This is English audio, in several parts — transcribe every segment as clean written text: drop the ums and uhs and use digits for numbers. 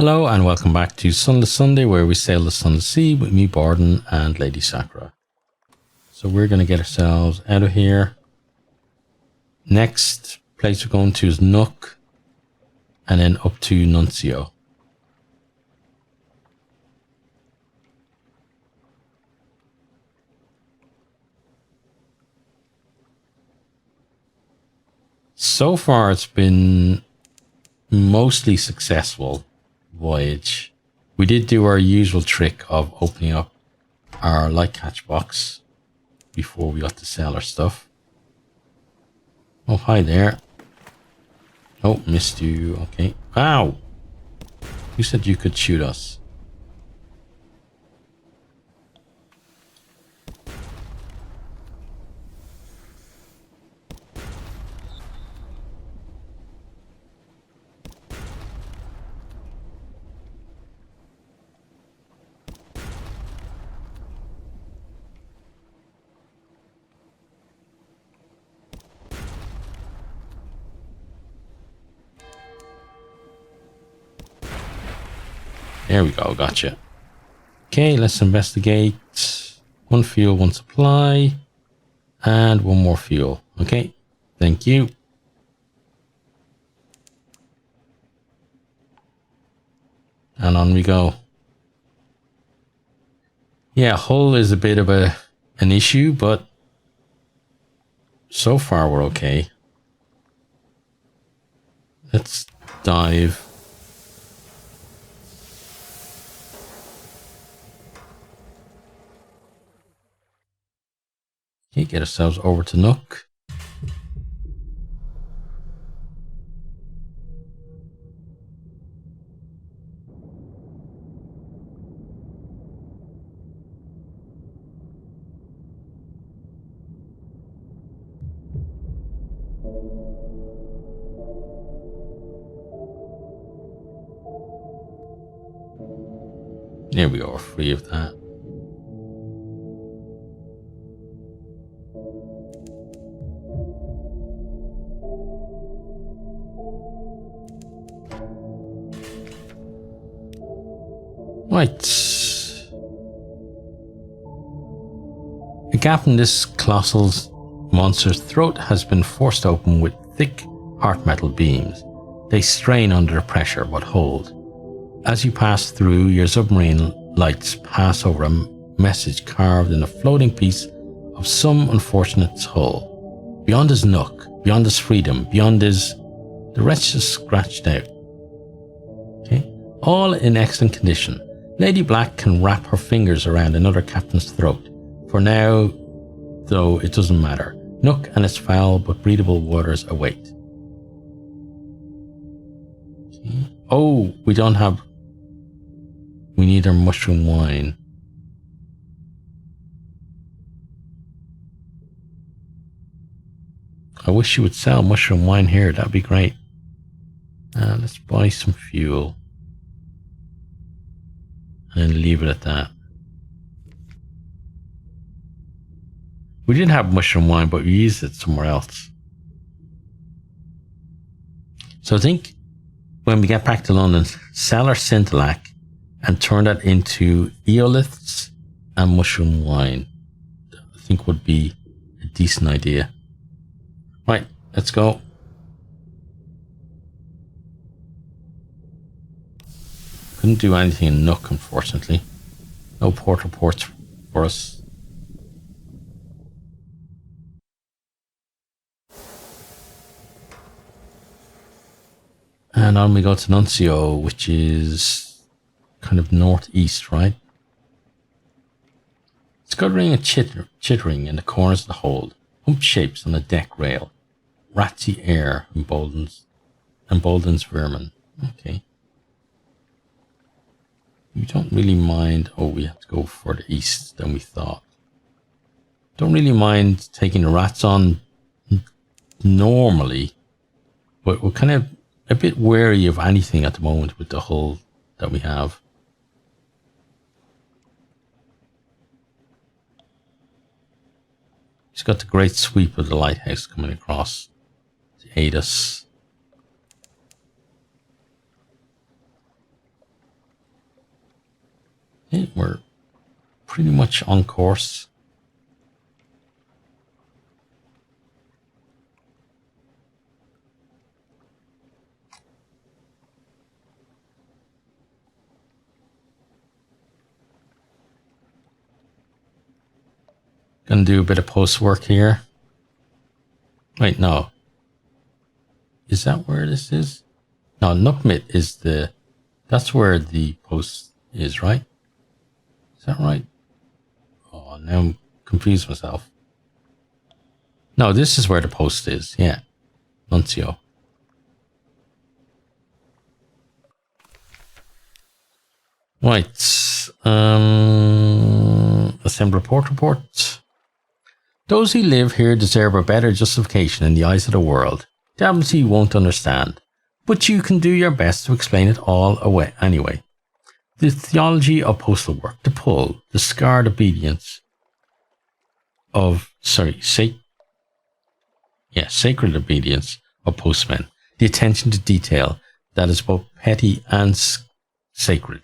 Hello and welcome back to Sunless Sunday, where we sail the Sunless Sea with me, Bardon, and Lady Sakura. So we're going to get ourselves out of here. Next place we're going to is Nook, and then up to Nuncio. So far it's been mostly successful voyage. We did do our usual trick of opening up our light catch box before we got to sell our stuff. Oh, hi there. Oh, missed you. Okay. Wow. You said you could shoot us. There we go, gotcha. Okay, let's investigate. One fuel, one supply, and one more fuel. Okay, thank you. And on we go. Yeah, hull is a bit of an issue, but so far we're okay. Let's dive. Okay, get ourselves over to Nook. There we go, we're free of that. Right. A gap in this colossal monster's throat has been forced open with thick heart metal beams. They strain under the pressure but hold. As you pass through, your submarine lights pass over a message carved in a floating piece of some unfortunate's hull. Beyond is Nook, beyond is freedom, beyond is... The wretch is scratched out. Okay. All in excellent condition. Lady Black can wrap her fingers around another captain's throat. For now, though, it doesn't matter. Nook and its foul but breathable waters await. Okay. Oh, we don't have... We need our mushroom wine. I wish you would sell mushroom wine here. That'd be great. Let's buy some fuel. And leave it at that. We did have mushroom wine, but we used it somewhere else. So I think when we get back to London, sell our Scintillac and turn that into eoliths and mushroom wine. I think would be a decent idea. Right, let's go. Couldn't do anything in Nook, unfortunately. No port reports for us. And on we go to Nuncio, which is kind of northeast, right? Scuttering and chittering in the corners of the hold. Hump shapes on the deck rail. Ratsy air emboldens vermin. Okay. We don't really mind... Oh, we have to go further east than we thought. Don't really mind taking the rats on normally, but we're kind of a bit wary of anything at the moment with the hull that we have. He's got the great sweep of the lighthouse coming across to aid us. Okay, we're pretty much on course. Gonna do a bit of post work here. Wait, no. Is that where this is? No, Nukmit is the... That's where the post is, right? Is that right? Oh, now I'm confused myself. No, this is where the post is. Yeah. Nuncio. Right. Assemble report. Those who live here deserve a better justification in the eyes of the world. WT won't understand, but you can do your best to explain it all away anyway. The theology of postal work, the pull, the scarred obedience of, sacred obedience of postmen, the attention to detail that is both petty and sacred.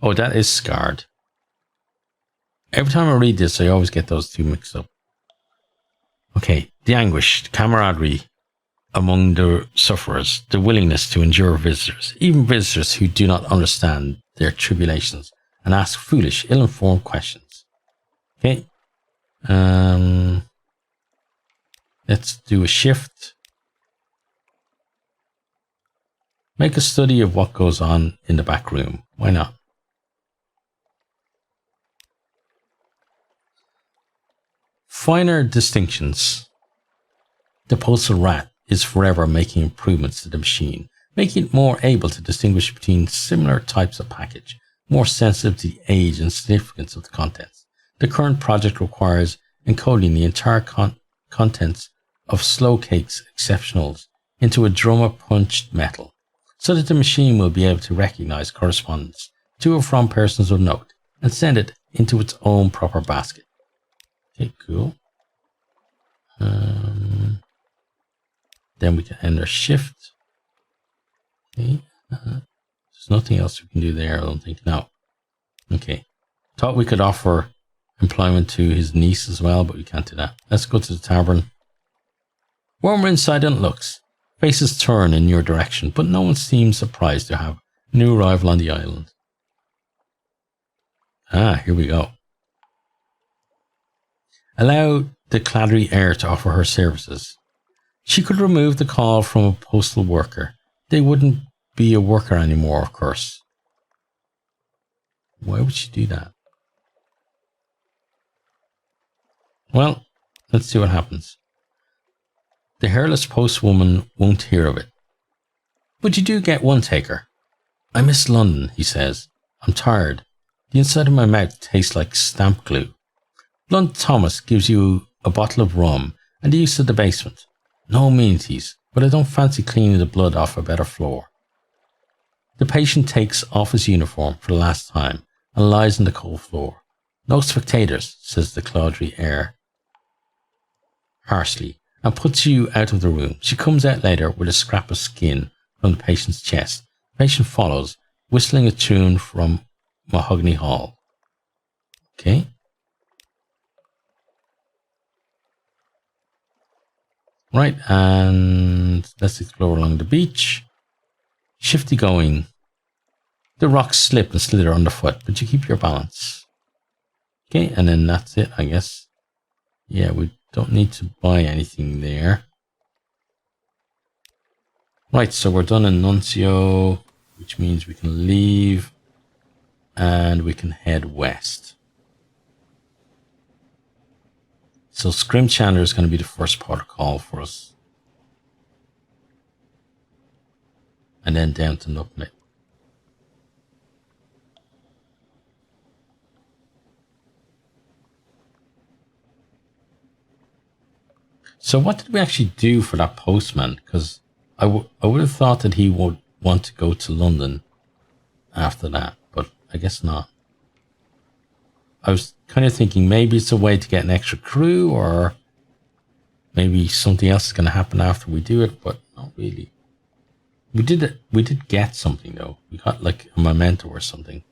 Oh, that is scarred. Every time I read this, I always get those two mixed up. Okay, the anguish, the camaraderie among the sufferers, the willingness to endure visitors, even visitors who do not understand their tribulations and ask foolish, ill-informed questions. Okay, let's do a shift. Make a study of what goes on in the back room. Why not? Finer distinctions. The postal rat is forever making improvements to the machine, making it more able to distinguish between similar types of package, more sensitive to the age and significance of the contents. The current project requires encoding the entire contents of slow cakes exceptionals into a drummer punched metal, so that the machine will be able to recognize correspondence to or from persons of note and send it into its own proper basket. Okay, cool. Then we can enter shift. Okay. There's nothing else we can do there, I don't think. No. Okay. Thought we could offer employment to his niece as well, but we can't do that. Let's go to the tavern. Warmer inside than it looks. Faces turn in your direction, but no one seems surprised to have a new arrival on the island. Ah, here we go. Allow the claddery heir to offer her services. She could remove the call from a postal worker. They wouldn't be a worker anymore, of course. Why would she do that? Well, let's see what happens. The hairless postwoman won't hear of it. But you do get one taker. I miss London, he says. I'm tired. The inside of my mouth tastes like stamp glue. Blunt Thomas gives you a bottle of rum and the use of the basement. No amenities, but I don't fancy cleaning the blood off a better floor. The patient takes off his uniform for the last time and lies on the cold floor. No spectators, says the claddery heir harshly, and puts you out of the room. She comes out later with a scrap of skin from the patient's chest. The patient follows, whistling a tune from Mahogany Hall. Okay. Right, and let's explore along the beach. Shifty going. The rocks slip and slither underfoot, but you keep your balance. Okay, and then that's it, I guess. Yeah, we don't need to buy anything there. Right, so we're done in Nuncio, which means we can leave and we can head west. So Scrimchandler is going to be the first port of call for us. And then down to Nukmit. So what did we actually do for that postman? Because I would have thought that he would want to go to London after that, but I guess not. I was kind of thinking maybe it's a way to get an extra crew, or maybe something else is going to happen after we do it, but not really. We did get something though. We got like a memento or something.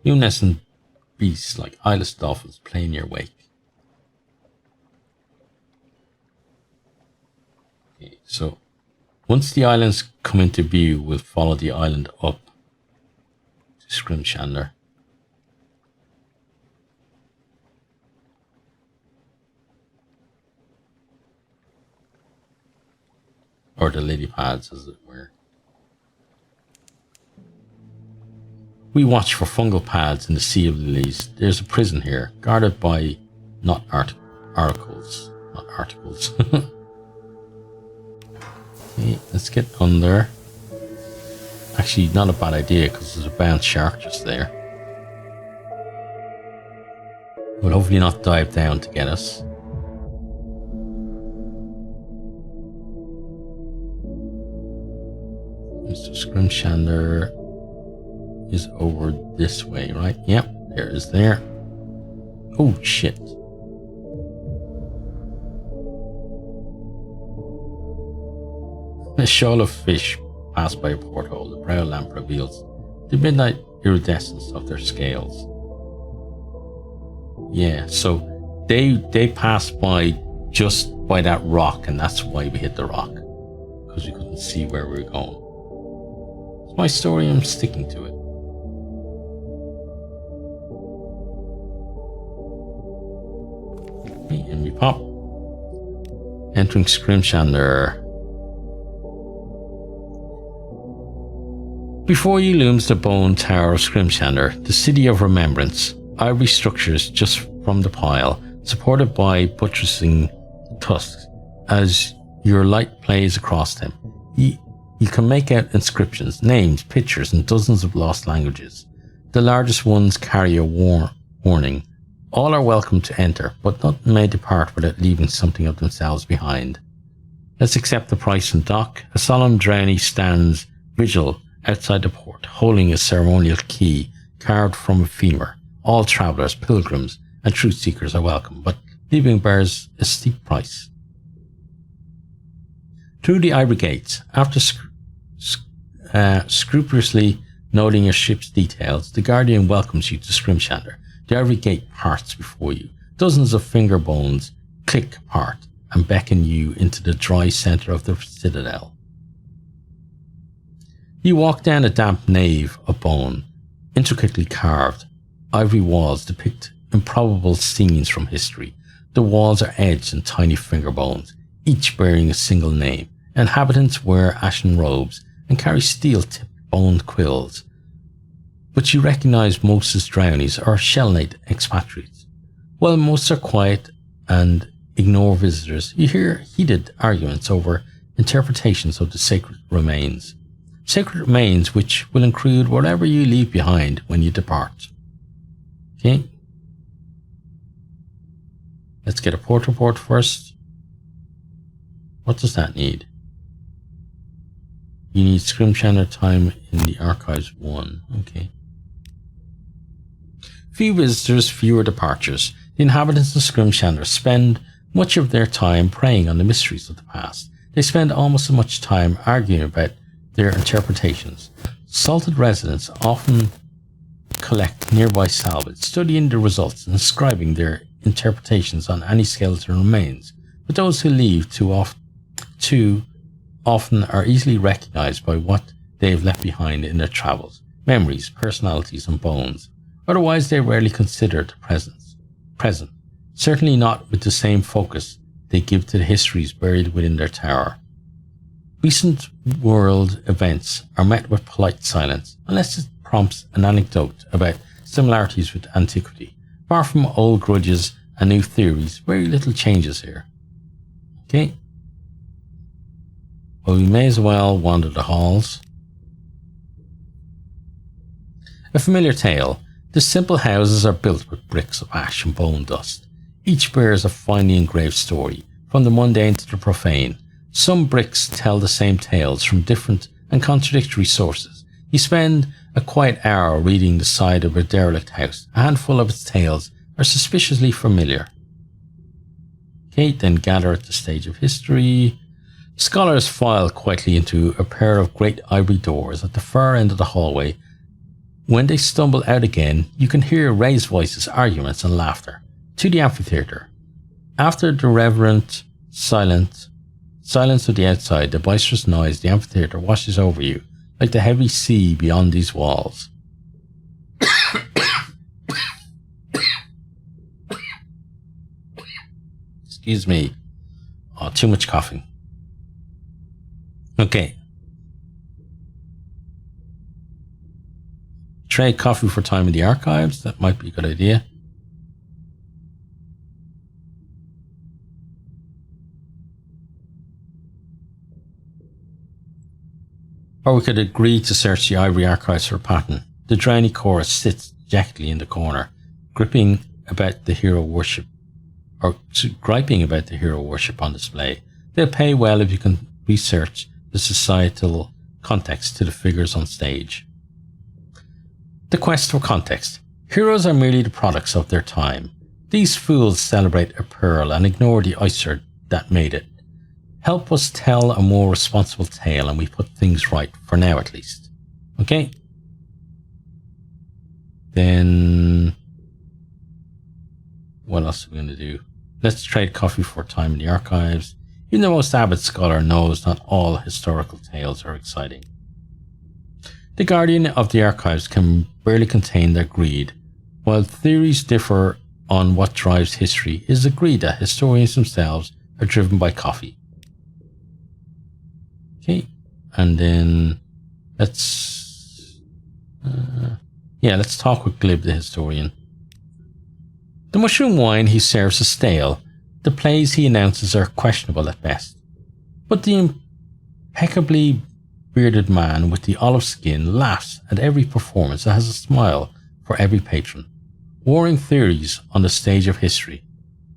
Luminescent beasts like eyeless dolphins play in your wake. Okay, so once the islands come into view, we'll follow the island up to Scrimshander. Or the lily pads, as it were. We watch for fungal pads in the Sea of Lilies. There's a prison here, guarded by articles. Okay, let's get under. Actually, not a bad idea because there's a bound shark just there. We'll hopefully not dive down to get us. Mr. Scrimshander is over this way, right? Yep, there is there. Oh shit. A shoal of fish pass by a porthole. The brow lamp reveals the midnight iridescence of their scales. Yeah, so they passed by just by that rock, and that's why we hit the rock, because we couldn't see where we were going. It's my story, I'm sticking to it. And we pop. Entering Scrimshander. Before you looms the bone tower of Scrimshander, the city of remembrance. Ivory structures just from the pile, supported by buttressing tusks. As your light plays across them, you can make out inscriptions, names, pictures, and dozens of lost languages. The largest ones carry a warning. All are welcome to enter, but none may depart without leaving something of themselves behind. Let's accept the price and dock. A solemn drownie stands vigil outside the port, holding a ceremonial key carved from a femur. All travellers, pilgrims, and truth seekers are welcome, but leaving bears a steep price. Through the ivory gates, after scrupulously noting your ship's details, the Guardian welcomes you to Scrimshander. The ivory gate parts before you. Dozens of finger bones click apart and beckon you into the dry centre of the citadel. You walk down a damp nave of bone. Intricately carved, ivory walls depict improbable scenes from history. The walls are edged in tiny finger bones, each bearing a single name. Inhabitants wear ashen robes and carry steel-tipped boned quills. But you recognise most as drownies or shell-nate expatriates. While most are quiet and ignore visitors, you hear heated arguments over interpretations of the sacred remains. Sacred remains which will include whatever you leave behind when you depart. Okay. Let's get a port report first. What does that need? You need Scrimshander time in the archives 1. Okay. Few visitors, fewer departures. The inhabitants of Scrimshander spend much of their time preying on the mysteries of the past. They spend almost as much time arguing about their interpretations. Salted residents often collect nearby salvage, studying the results and inscribing their interpretations on any skeleton remains. But those who leave too often are easily recognized by what they have left behind in their travels, memories, personalities, and bones. Otherwise, they rarely consider the present, certainly not with the same focus they give to the histories buried within their tower. Recent world events are met with polite silence, unless it prompts an anecdote about similarities with antiquity. Far from old grudges and new theories, very little changes here. Okay. Well, we may as well wander the halls. A familiar tale. The simple houses are built with bricks of ash and bone dust. Each bears a finely engraved story, from the mundane to the profane. Some bricks tell the same tales from different and contradictory sources. You spend a quiet hour reading the side of a derelict house. A handful of its tales are suspiciously familiar. Okay, then gather at the stage of history. Scholars file quietly into a pair of great ivory doors at the far end of the hallway. When they stumble out again, you can hear raised voices, arguments, and laughter. To the amphitheatre. After the reverent silence of the outside, the boisterous noise, the amphitheatre washes over you, like the heavy sea beyond these walls. Excuse me. Oh, too much coughing. Okay. Trade coffee for time in the archives. That might be a good idea. Or we could agree to search the ivory archives for a pattern. The drowny chorus sits dejectedly in the corner, griping about the hero worship on display. They'll pay well if you can research the societal context to the figures on stage. The quest for context. Heroes are merely the products of their time. These fools celebrate a pearl and ignore the oyster that made it. Help us tell a more responsible tale and we put things right, for now at least. Okay? Then what else are we going to do? Let's trade coffee for time in the archives. Even the most avid scholar knows not all historical tales are exciting. The guardian of the archives can barely contain their greed. While theories differ on what drives history, it is agreed that historians themselves are driven by coffee. Okay, and then let's talk with Glib the historian. The mushroom wine he serves is stale. The plays he announces are questionable at best. But the impeccably bearded man with the olive skin laughs at every performance and has a smile for every patron. Warring theories on the stage of history.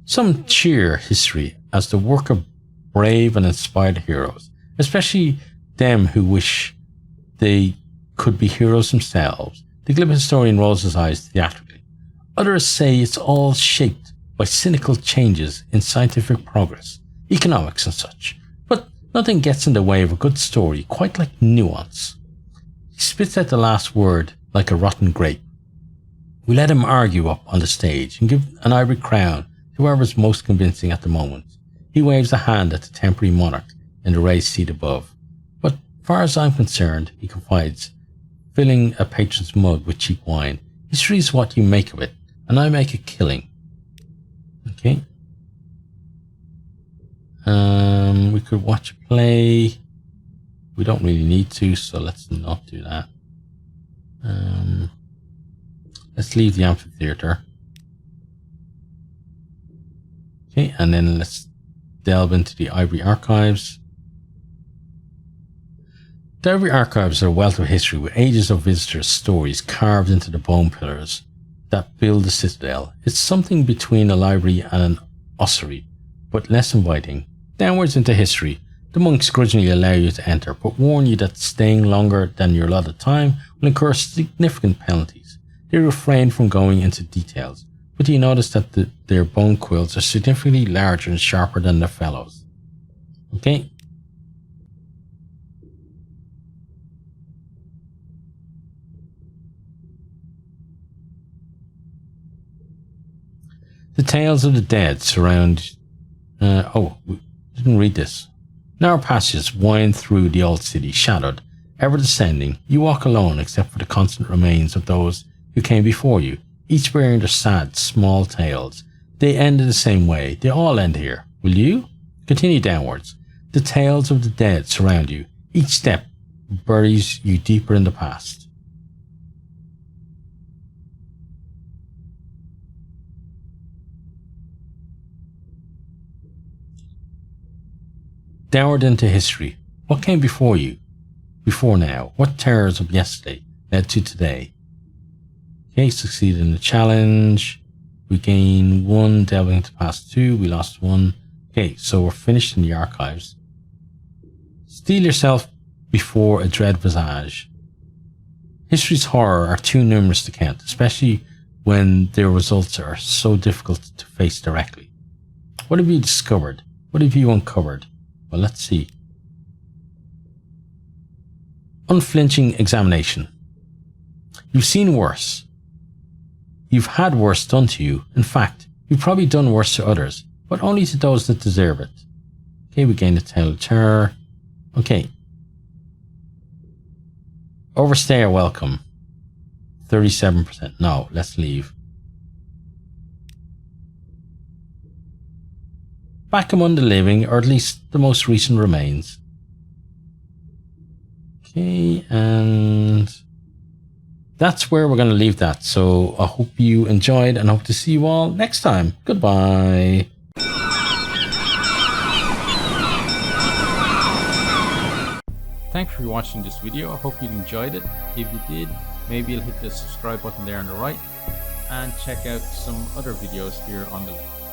Some cheer history as the work of brave and inspired heroes, especially them who wish they could be heroes themselves. The glib historian rolls his eyes theatrically. Others say it's all shaped by cynical changes in scientific progress, economics and such. But nothing gets in the way of a good story, quite like nuance. He spits out the last word like a rotten grape. We let him argue up on the stage and give an ivory crown to whoever's most convincing at the moment. He waves a hand at the temporary monarch in the raised seat above. But far as I'm concerned, he confides, filling a patron's mug with cheap wine, history is what you make of it, and I make a killing. Okay. We could watch a play. We don't really need to, so let's not do that. Let's leave the amphitheater. Okay, and then let's delve into the ivory archives. The ivory archives are a wealth of history with ages of visitors' stories carved into the bone pillars that build the citadel. It's something between a library and an ossuary, but less inviting. Downwards into history, the monks grudgingly allow you to enter, but warn you that staying longer than your allotted time will incur significant penalties. They refrain from going into details, but you notice that their bone quills are significantly larger and sharper than their fellows. Okay? The tales of the dead surround... we didn't read this. Narrow passages wind through the old city, shadowed, ever descending. You walk alone except for the constant remains of those who came before you, each bearing their sad, small tales. They end in the same way. They all end here. Will you? Continue downwards. The tales of the dead surround you. Each step buries you deeper in the past. Downward into history. What came before you? Before now? What terrors of yesterday led to today? Okay, succeeded in the challenge. We gain 1 delving to past 2. We lost 1. Okay, so we're finished in the archives. Steel yourself before a dread visage. History's horror are too numerous to count, especially when their results are so difficult to face directly. What have you discovered? What have you uncovered? Well, let's see. Unflinching examination. You've seen worse. You've had worse done to you. In fact, you've probably done worse to others, but only to those that deserve it. Okay, we gain a tale of terror. Okay. Overstay or welcome. 37%. No, let's leave. Back among the living, or at least the most recent remains. Okay, and that's where we're going to leave that. So I hope you enjoyed and hope to see you all next time. Goodbye. Thanks for watching this video. I hope you enjoyed it. If you did, maybe you'll hit the subscribe button there on the right and check out some other videos here on the left.